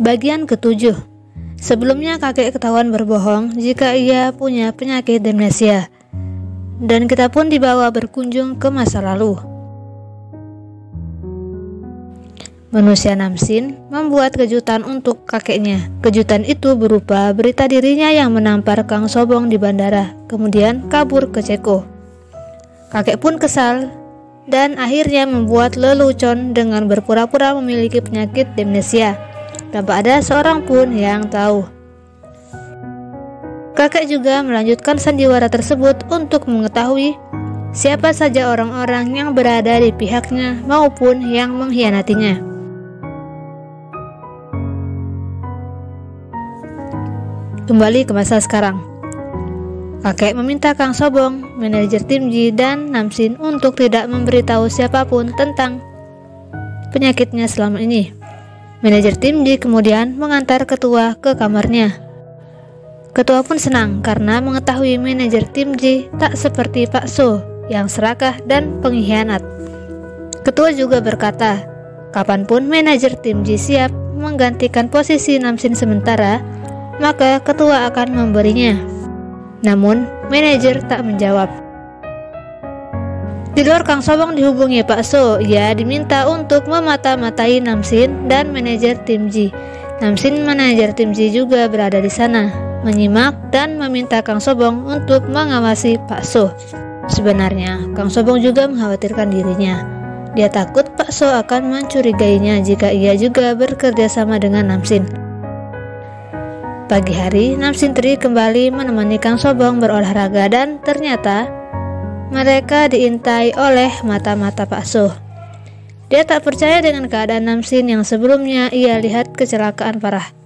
Bagian ke-7. Sebelumnya kakek ketahuan berbohong jika ia punya penyakit demensia, dan kita pun dibawa berkunjung ke masa lalu. Manusia Namsin membuat kejutan untuk kakeknya. Kejutan itu berupa berita dirinya yang menampar Kang Sobong di bandara, kemudian kabur ke Ceko. Kakek pun kesal dan akhirnya membuat lelucon dengan berpura-pura memiliki penyakit demensia, tanpa ada seorang pun yang tahu. Kakek juga melanjutkan sandiwara tersebut untuk mengetahui siapa saja orang-orang yang berada di pihaknya maupun yang mengkhianatinya. Kembali ke masa sekarang. Kakek meminta Kang Sobong, manajer tim Ji, dan Namsin untuk tidak memberitahu siapapun tentang penyakitnya selama ini. Manajer tim Ji kemudian mengantar ketua ke kamarnya. Ketua pun senang karena mengetahui manajer tim Ji tak seperti Pak So yang serakah dan pengkhianat. Ketua juga berkata, kapanpun manajer tim Ji siap menggantikan posisi Namsin sementara, maka ketua akan memberinya. Namun, manajer tak menjawab. Di luar, Kang Sobong dihubungi Pak So. Ia diminta untuk memata-matai Namsin dan manajer tim Ji. Namsin manajer tim Ji juga berada di sana, menyimak dan meminta Kang Sobong untuk mengawasi Pak So. Sebenarnya, Kang Sobong juga mengkhawatirkan dirinya. Dia takut Pak So akan mencurigainya jika ia juga bekerja sama dengan Namsin. Pagi hari, Namsin Tri kembali menemani Kang Sobong berolahraga dan ternyata mereka diintai oleh mata-mata Pak So. Dia tak percaya dengan keadaan Namsin yang sebelumnya ia lihat kecelakaan parah.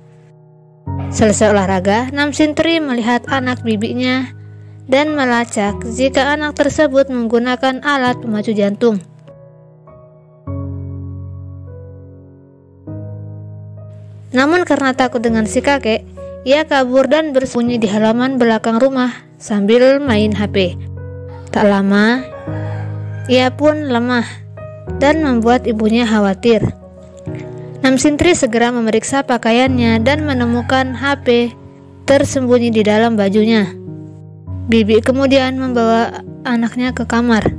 Selesai olahraga, Namsin Tri melihat anak bibinya dan melacak jika anak tersebut menggunakan alat pemacu jantung. Namun karena takut dengan si kakek, ia kabur dan bersembunyi di halaman belakang rumah sambil main HP. Tak lama, ia pun lemah dan membuat ibunya khawatir. Namsin Tri segera memeriksa pakaiannya dan menemukan HP tersembunyi di dalam bajunya. Bibi kemudian membawa anaknya ke kamar.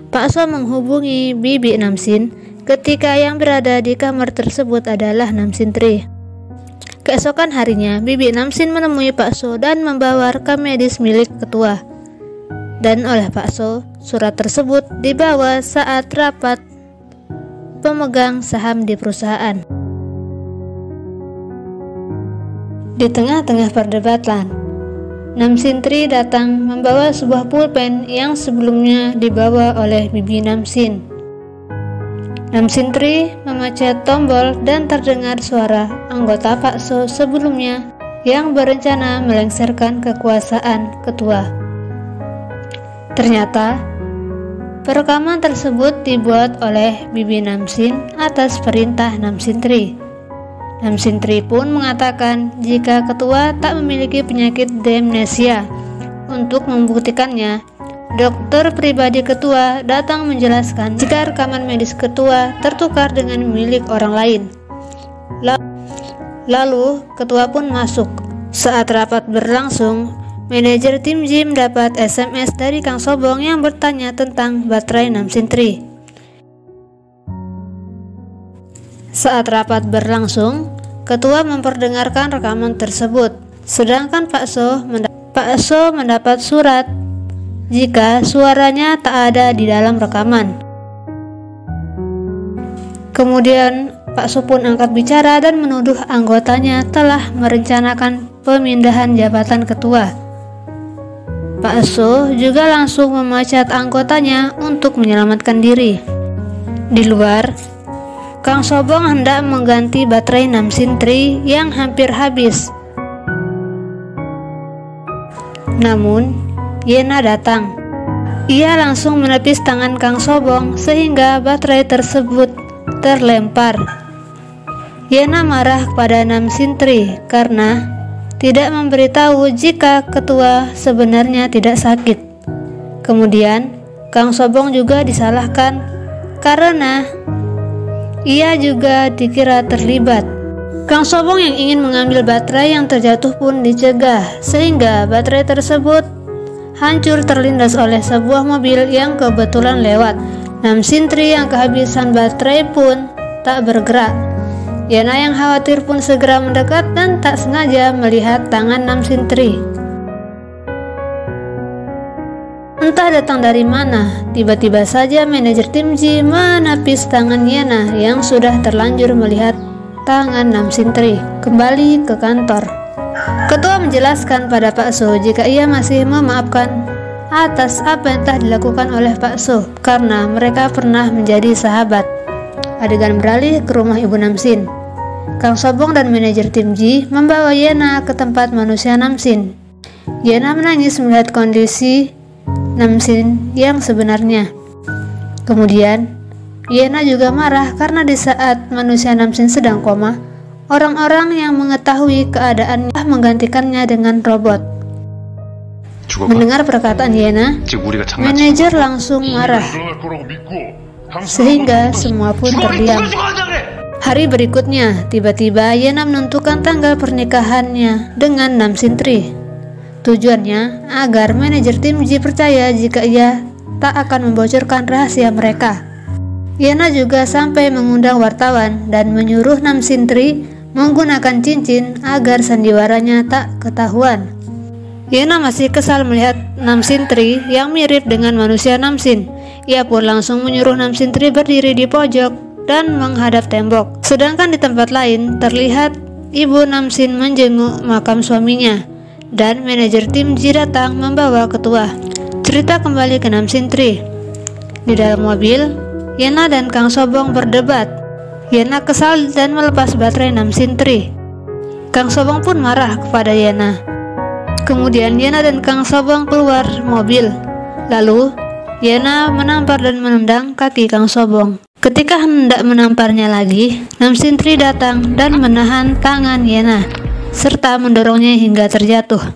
Pak So menghubungi Bibi Namsin ketika yang berada di kamar tersebut adalah Namsin Tri. Keesokan harinya, Bibi Namsin menemui Pak So dan membawa rekam medis milik ketua. Dan oleh Pak So, surat tersebut dibawa saat rapat pemegang saham di perusahaan. Di tengah-tengah perdebatan, Namsin Tri datang membawa sebuah pulpen yang sebelumnya dibawa oleh Bibi Namsin. Namsin Tri memencet tombol dan terdengar suara anggota Pak So sebelumnya yang berencana melengsarkan kekuasaan ketua. Ternyata, perekaman tersebut dibuat oleh Bibi Namsin atas perintah Namsin Tri. Namsin Tri pun mengatakan jika ketua tak memiliki penyakit demensia. Untuk membuktikannya, dokter pribadi ketua datang menjelaskan jika rekaman medis ketua tertukar dengan milik orang lain. Lalu, ketua pun masuk. Saat rapat berlangsung, manajer tim Ji mendapat SMS dari Kang Sobong yang bertanya tentang baterai Namsin Tri. Saat rapat berlangsung, ketua memperdengarkan rekaman tersebut, sedangkan Pak So mendapat surat jika suaranya tak ada di dalam rekaman. Kemudian Pak So pun angkat bicara dan menuduh anggotanya telah merencanakan pemindahan jabatan ketua. Pak So juga langsung memecat anggotanya untuk menyelamatkan diri. Di luar, Kang Sobong hendak mengganti baterai Namsin Tri yang hampir habis. Namun, Yena datang. Ia langsung menepis tangan Kang Sobong sehingga baterai tersebut terlempar. Yena marah kepada Namsin Tri karena tidak memberitahu jika ketua sebenarnya tidak sakit. Kemudian, Kang Sobong juga disalahkan karena ia juga dikira terlibat. Kang Sobong yang ingin mengambil baterai yang terjatuh pun dicegah, sehingga baterai tersebut hancur terlindas oleh sebuah mobil yang kebetulan lewat. Nam Sintri yang kehabisan baterai pun tak bergerak. Yana yang khawatir pun segera mendekat dan tak sengaja melihat tangan Nam Sintri. Entah datang dari mana, tiba-tiba saja manajer tim Ji menepis tangan Yana yang sudah terlanjur melihat tangan Nam Sintri. Kembali ke kantor, ketua menjelaskan pada Pak So jika ia masih memaafkan atas apa yang telah dilakukan oleh Pak So karena mereka pernah menjadi sahabat. Adegan beralih ke rumah Ibu Namsin. Kang Sobong dan manajer tim Ji membawa Yana ke tempat manusia Namsin. Yana menangis melihat kondisi Namsin yang sebenarnya. Kemudian Yana juga marah karena di saat manusia Namsin sedang koma, orang-orang yang mengetahui keadaannya menggantikannya dengan robot. Mendengar perkataan Yana, manajer langsung marah, sehingga semua pun terdiam. Hari berikutnya, tiba-tiba Yana menentukan tanggal pernikahannya dengan Nam Sintri. Tujuannya agar manajer tim Ji percaya jika ia tak akan membocorkan rahasia mereka. Yana juga sampai mengundang wartawan dan menyuruh Nam Sintri menggunakan cincin agar sandiwaranya tak ketahuan. Yana masih kesal melihat Nam Sintri yang mirip dengan manusia Namsin. Ia pun langsung menyuruh Nam Sintri berdiri di pojok dan menghadap tembok. Sedangkan di tempat lain terlihat Ibu Namsin menjenguk makam suaminya dan manajer tim Ji datang membawa ketua. Cerita kembali ke Nam Sintri. Di dalam mobil, Yana dan Kang Sobong berdebat. Yana kesal dan melepas baterai Nam Sintri. Kang Sobong pun marah kepada Yana. Kemudian Yana dan Kang Sobong keluar mobil. Lalu Yana menampar dan menendang kaki Kang Sobong. Ketika hendak menamparnya lagi, Nam Sintri datang dan menahan tangan Yana serta mendorongnya hingga terjatuh.